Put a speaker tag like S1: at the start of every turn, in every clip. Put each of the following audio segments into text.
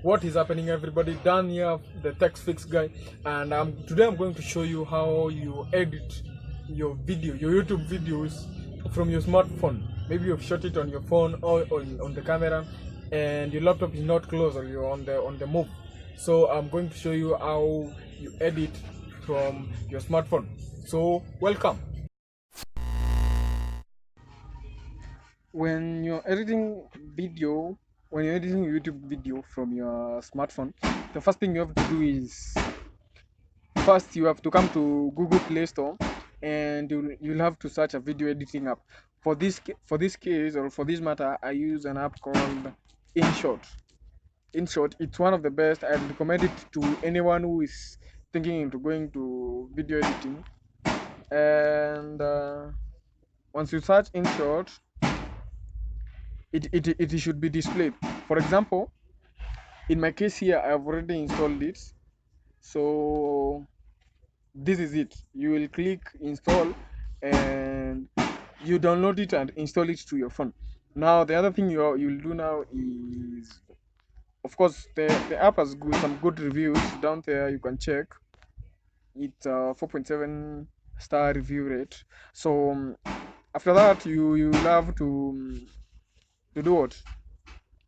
S1: What is happening, everybody? Dan here, the text fix guy, and today I'm going to show you how you edit your YouTube videos from your smartphone. Maybe you've shot it on your phone or on the camera, and your laptop is not close or you're on the move. So I'm going to show you how you edit from your smartphone. So welcome. When you're editing YouTube video from your smartphone, the first thing you have to do is first you have to come to Google Play Store, and you'll have to search a video editing app. For this case, or for this matter, I use an app called InShot. InShot, it's one of the best. I recommend it to anyone who is thinking into going to video editing. And once you search InShot, it should be displayed. For example, in my case here, I've already installed it. So this is it. You will click install and you download it and install it to your phone. Now the other thing you'll do now is, of course, the app has some good reviews down there. You can check. It's 4.7 star review rate. So after that, you have to do what?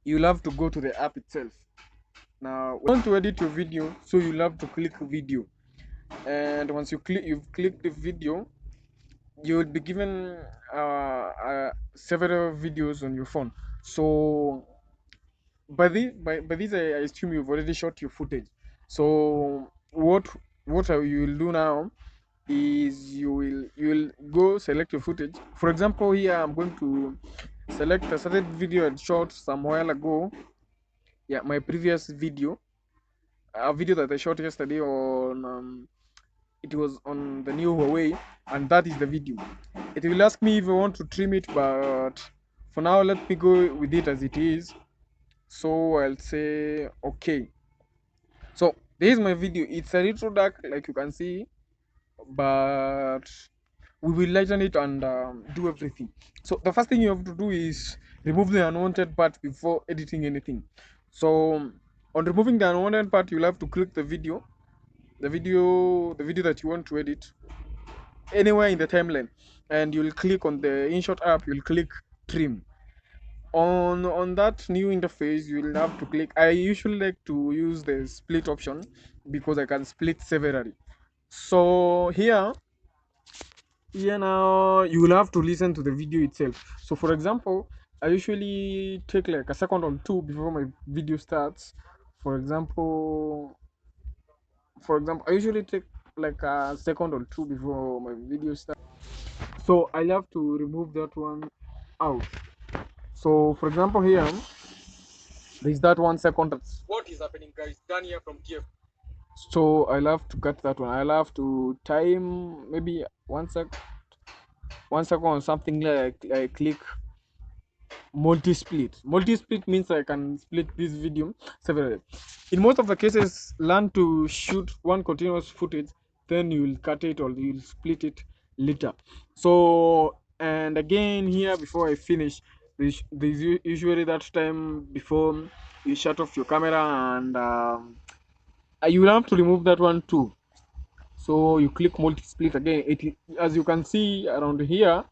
S1: You'll have to go to the app itself. Now, when you want to edit your video, so you'll have to click video, and once you've clicked the video, you will be given several videos on your phone. So by this, I assume you've already shot your footage. So what you will do now is you will go select your footage. For example, here I'm going to select a certain video I shot some while ago. Yeah, my previous video, a video that I shot yesterday on it was on the new Huawei, and that is the video. It will ask me if I want to trim it, but for now let me go with it as it is. So I'll say okay. So there is my video. It's a little dark, like you can see, but we will lighten it and do everything. So the first thing you have to do is remove the unwanted part before editing anything. So on removing the unwanted part, you'll have to click the video that you want to edit anywhere in the timeline, and you'll click on the InShot app. You'll click trim. On that new interface, you'll have to click. I usually like to use the split option because I can split severally. So here now you will have to listen to the video itself. So for example, I usually take like a second or two before my video starts. For example, I usually take like a second or two before my video starts. So I have to remove that one out. So for example, here there's that 1 second. What is happening, guys? Dan here from TF. So I'll have to cut that one. I'll have to time maybe 1 second or something, like I click multi-split. Multi-split means I can split this video several. In most of the cases, learn to shoot one continuous footage, then you will cut it or you'll split it later. So, and again here, before I finish, there's usually that time before you shut off your camera, and you will have to remove that one too. So you click multi-split again. As you can see around here,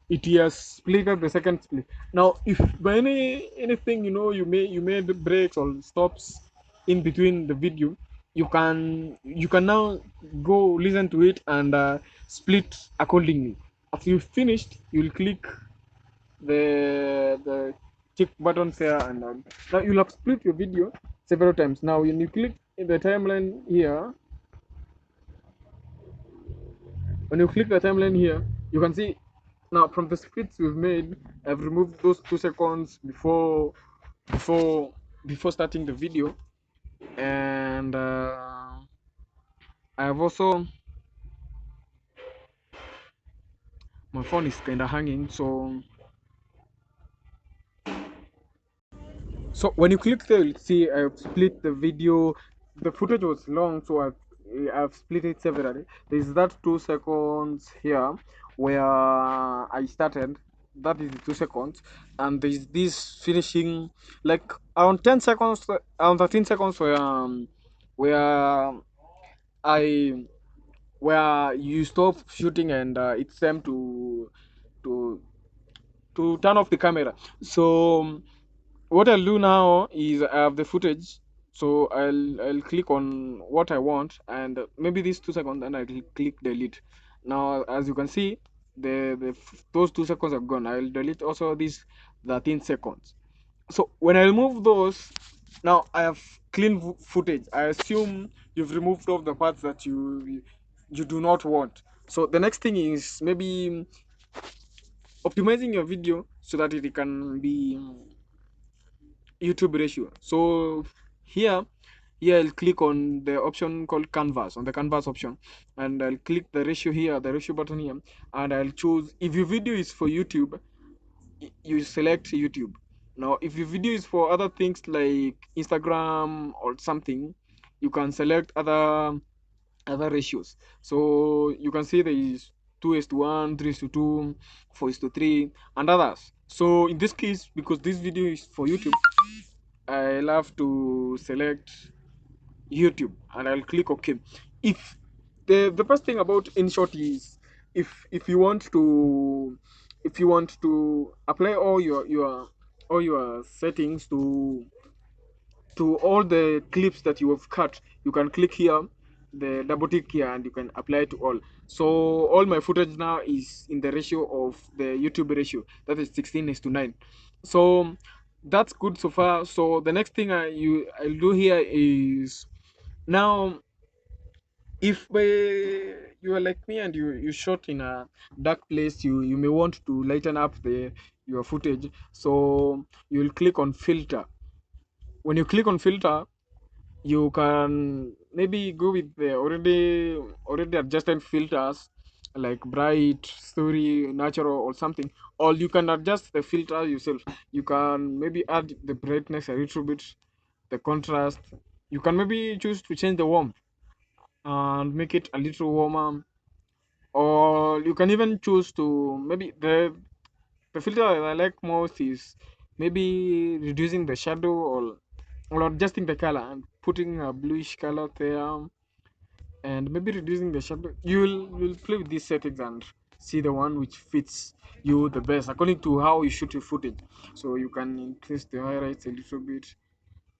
S1: it has splitted the second split. Now, if by anything you made breaks or stops in between the video, you can now go listen to it and split accordingly. After you've finished, you'll click the tick button there, and now you'll have split your video several times. Now when you click in the timeline here, you can see now from the splits we've made, I've removed those 2 seconds before starting the video, and I have also, my phone is kind of hanging, so when you click there, you'll see I've split the video. The footage was long, so I've split it severally. There's that 2 seconds here where I started that is the 2 seconds, and there's this finishing like around 10 seconds, around 13 seconds where I where you stop shooting and it's time to turn off the camera. So what I'll do now is I have the footage, so I'll click on what I want, and maybe these 2 seconds, and I'll click delete. Now, as you can see, those 2 seconds are gone. I'll delete also these 13 seconds. So when I remove those, now I have clean footage. I assume you've removed all the parts that you do not want. So the next thing is maybe optimizing your video so that it can be YouTube ratio. So here, here I'll click on the option called canvas, on the canvas option, and I'll click the ratio here, the ratio button here, and I'll choose, if your video is for YouTube, you select YouTube. Now if your video is for other things like Instagram or something, you can select other ratios. So you can see there is 2:1, 3:2, 4:3, and others. So in this case, because this video is for YouTube, I'll have to select YouTube and I'll click OK. If the best thing about InShot is, if you want to, apply all your settings to all the clips that you have cut, you can click here, the double tick here, and you can apply to all. So all my footage now is in the ratio of the YouTube ratio, that is 16:9. So that's good so far. So the next thing I'll do here is, now if you are like me and you shot in a dark place, you may want to lighten up your footage. So you'll click on filter. When you click on filter, you can maybe go with the already adjusted filters like bright, story, natural, or something, or you can adjust the filter yourself. You can maybe add the brightness a little bit, the contrast. You can maybe choose to change the warmth and make it a little warmer, or you can even choose to maybe the filter that I like most is maybe reducing the shadow, or adjusting the color and putting a bluish color there, and maybe reducing the shadow. You'll play with these settings and see the one which fits you the best according to how you shoot your footage. So you can increase the highlights a little bit.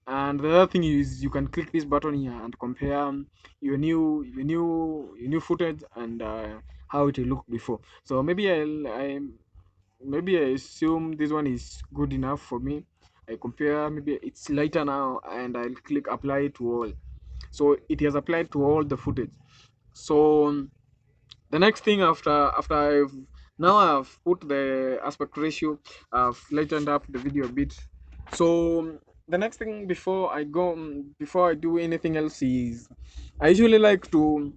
S1: And the other thing is, you can click this button here and compare your new footage and how it looked before. So maybe I assume this one is good enough for me. I compare, maybe it's lighter now, and I'll click apply to all. So it has applied to all the footage. So the next thing, after I've put the aspect ratio, I've lightened up the video a bit. So the next thing before I do anything else is, I usually like to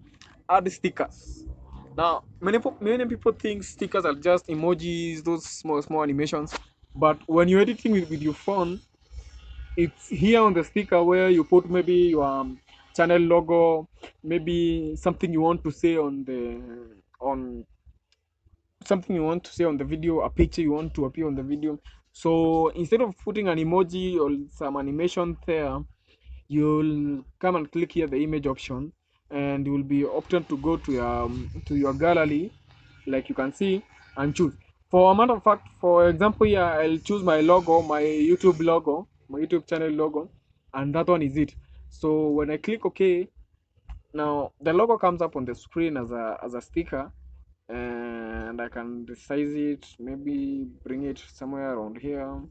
S1: add stickers. Now many people think stickers are just emojis, those small animations, but when you're editing with your phone, it's here on the sticker where you put maybe your channel logo, maybe something you want to say on something you want to say on the video, a picture you want to appear on the video. So instead of putting an emoji or some animation there, you'll come and click here the image option, and you will be opted to go to your gallery, like you can see, and choose. For a matter of fact, for example, here I'll choose my logo, my YouTube channel logo, and that one is it. So when I click OK, now the logo comes up on the screen as a sticker, and I can resize it, maybe bring it somewhere around here.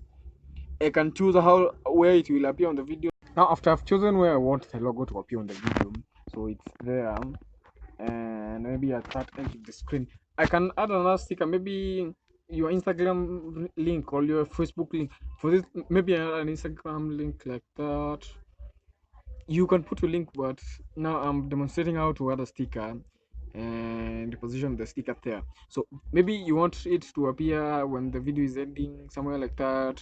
S1: I can choose where it will appear on the video. Now after I've chosen where I want the logo to appear on the video, so it's there, and maybe at that edge of the screen, I can add another sticker, maybe your Instagram link or your Facebook link. For this, maybe an Instagram link like that. You can put a link, but now I'm demonstrating how to add a sticker and position the sticker there. So maybe you want it to appear when the video is ending, somewhere like that.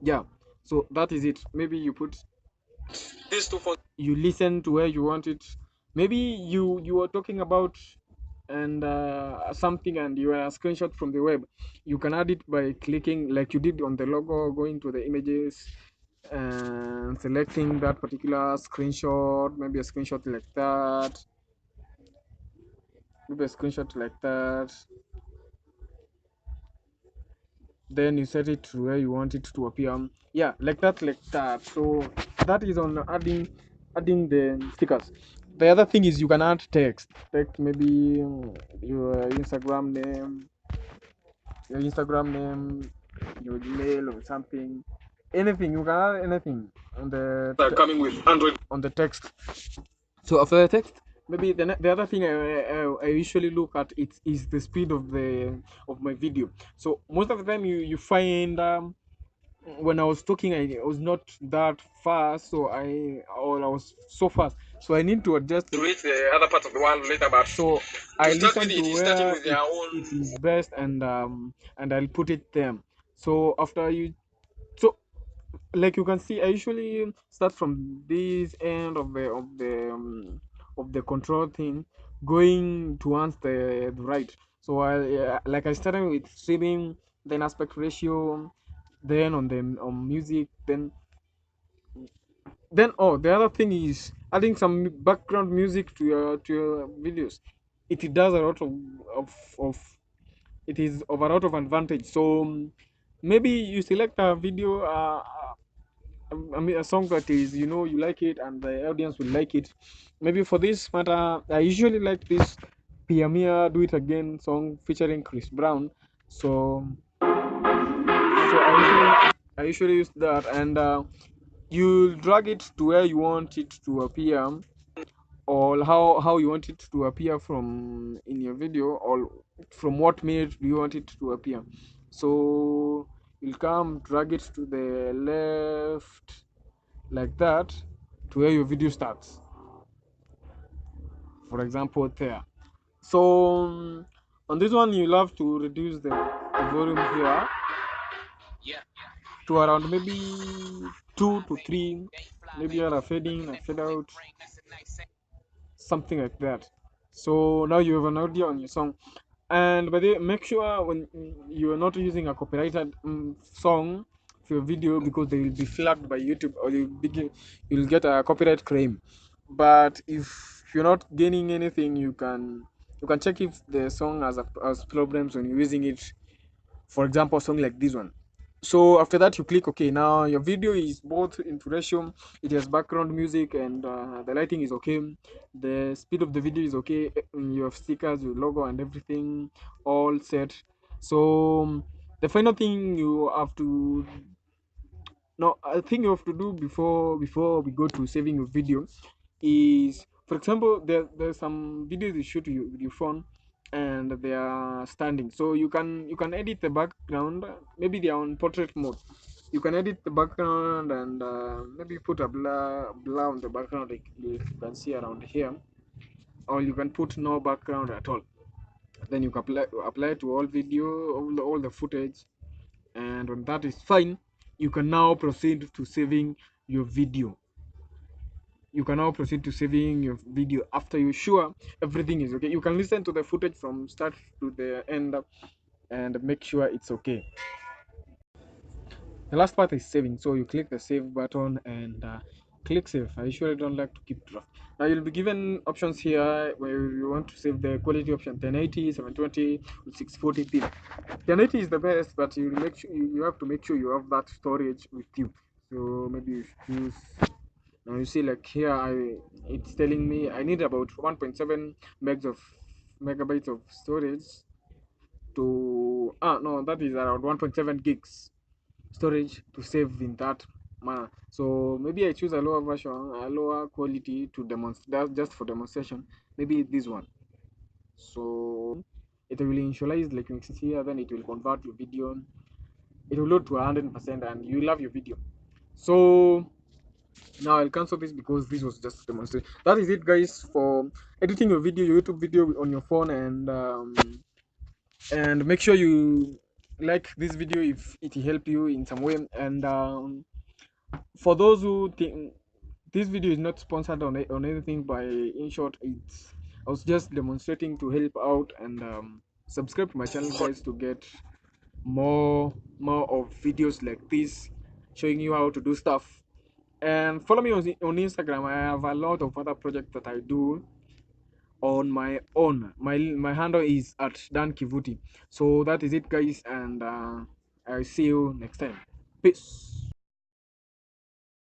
S1: Yeah, so that is it. Maybe you put this to, you listen to where you want it. Maybe you are talking about and something, and you want a screenshot from the web, you can add it by clicking like you did on the logo, going to the images and selecting that particular screenshot, maybe a screenshot like that, maybe a screenshot like that. Then you set it to where you want it to appear. Yeah, like that, like that. So that is on adding the stickers. The other thing is you can add text, maybe your Instagram name, your email or something, anything. You can add anything on the coming with Android on the text. So after the text, maybe the other thing I usually look at it is the speed of my video. So most of the time you find when I was talking, I was not that fast, so I was so fast, so I need to adjust to reach the other part of the world later. But so I listen to where it is best, and I'll put it there. So after you, so like you can see, I usually start from this end of the control thing, going towards the right. So like I started with streaming, then aspect ratio, then on music, then oh, the other thing is adding some background music to your videos. It does a lot of it is of a lot of advantage. So maybe you select a video, I mean, a song that is, you like it and the audience will like it. Maybe for this matter, I usually like this Pia Mia Do It Again song featuring Chris Brown. So, I usually use that, and you drag it to where you want it to appear, or how you want it to appear from in your video, or from what minute do you want it to appear. So you'll come drag it to the left like that to where your video starts, for example there. So on this one you'll have to reduce the volume here to around maybe 2 to 3, maybe a fade in, a fade out, something like that. So now you have an audio on your song. And by the way, make sure when you are not using a copyrighted song for your video, because they will be flagged by YouTube, or you'll get a copyright claim. But if you're not gaining anything, you can check if the song has problems when you're using it. For example, a song like this one. So after that, you click OK. Now your video is both into ratio, it has background music, and the lighting is okay. The speed of the video is okay. You have stickers, your logo, and everything all set. So the final thing you have to no, I think you have to do before we go to saving your video is, for example, there's some videos you shoot with your phone, and they are standing. So you can edit the background. Maybe they are on portrait mode. You can edit the background, and maybe put a blur on the background, like you can see around here, or you can put no background at all. Then you can apply to all video, all the footage, and when that is fine, you can now proceed to saving your video. After you're sure everything is okay. You can listen to the footage from start to the end, and make sure it's okay. The last part is saving. So you click the save button, and click save. I usually don't like to keep draft. Now you'll be given options here where you want to save the quality option: 1080, 720, 640p. 1080 is the best, but you have to make sure you have that storage with you. So maybe you choose. Now you see, like here, it's telling me I need about 1.7 megabytes of storage to no, that is around 1.7 gigs storage to save in that manner. So maybe I choose a lower version, a lower quality to demonstrate, just for demonstration. Maybe this one. So it will initialize, like you can see here, then it will convert your video. It will load to 100%, and you love your video. So now I'll cancel this because this was just a demonstration. That is it, guys, for editing your video, your YouTube video on your phone. And make sure you like this video if it helped you in some way. And for those who think this video is not sponsored on anything, by in short, it's I was just demonstrating to help out, and subscribe to my channel, guys, to get more of videos like this, showing you how to do stuff. And follow me on Instagram. I have a lot of other projects that I do on my own. My handle is at Dan Kivuti. So that is it, guys, and I'll see you next time. Peace.